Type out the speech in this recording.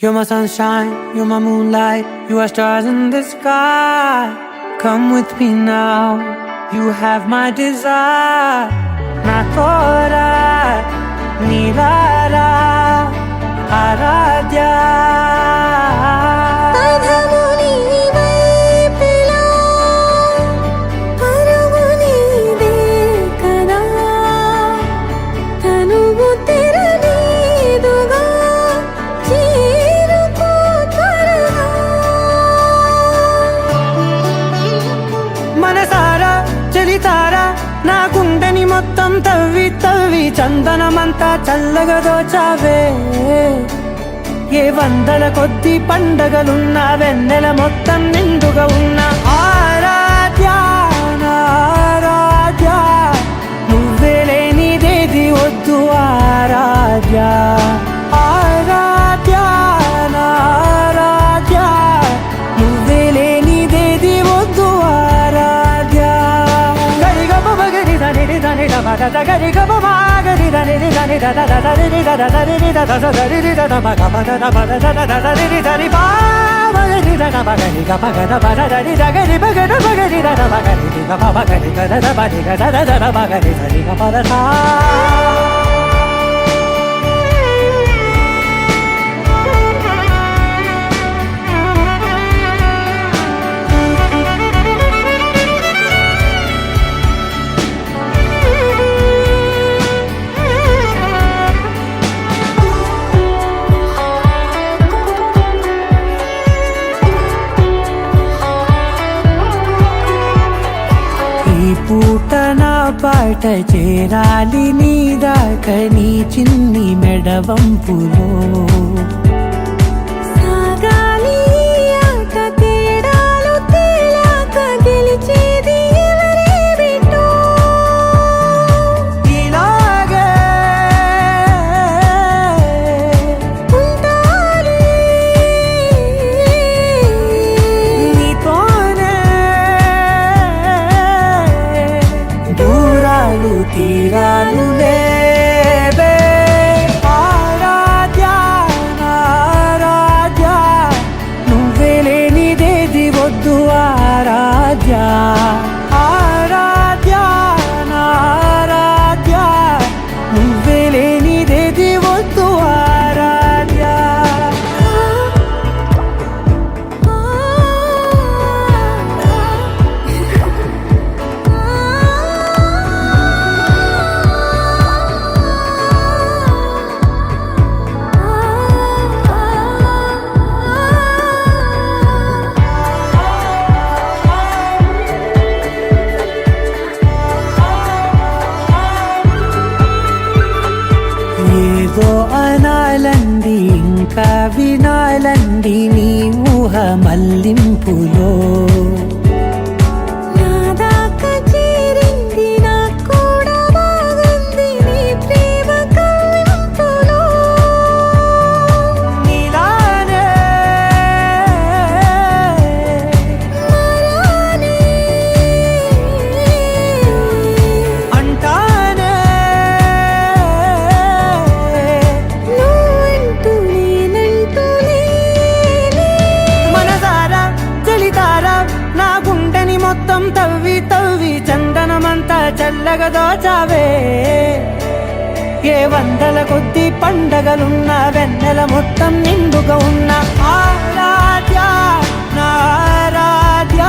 You're my sunshine, you're my moonlight, you are stars in the sky. Come with me now, you have my desire. Na tora nilara aradhya. మనసారా చలితారా నా గుండెని మొత్తం తవ్వి తవ్వి చందనమంతా చల్లగా దోచావే. ఏ వందల కొద్ది పండగలున్నా వెన్నెల మొత్తం నిండుగా ఉన్న ఆరాధ్య నా ఆరాధ్య, నువ్వే లేనిదేది వద్దు ఆరాధ్య. ఆరాధ్య నా ఆరాధ్య, నువ్వే లేనిదేది వద్దు ఆరాధ్య. గరిగమ మగరి దని దని దమద గరి గమ మగరి దని దని దద దని దద దని దద దని దద మగమద దమద దద దని దని బా మగరి దద మగరి గమ గద బద దని దగరి మగద మగరి దద మగరి గమ మగరి గద దబది గద దద మగరి దని గమ దద. ఈ పూట నా పాట చేరాలి నీ దాకా నీ చిన్ని మెడవంపులో. సాగాలి ఆట తేడాలు తేలాక గెలిచేది ఎవరే బిడ్డో. ఇలాగే ఉంటాలి నీతోనే దూరాలు తీరాలు లేవే. ఆరాధ్య నా ఆరాధ్య, నువ్వే లేనిదేది వద్దు ఆరాధ్య. ఆరాధ్య నా ఆరాధ్య, నువ్వే లేనిదేది వద్దు ఆరాధ్య. ఏదో అనాలండి ఇంకా వినాలండి నీ ఊహ మల్లింపులో. నా దాకా చేరింది నాకు కూడా బాగుంది నీ ప్రేమ కవ్వింపులో. నీలానే మరానే అంటానే నువ్వంటూ నేనంటూ లేనే. మనసారా చలితారా నా గుండెని మొత్తం తవ్వి తవ్వి చందనమంతా చల్లగా దోచావే. ఏ వందల కొద్ది పండగలున్న వెన్నెల మొత్తం నిండుగా ఉన్న ఆరాధ్య నా ఆరాధ్య,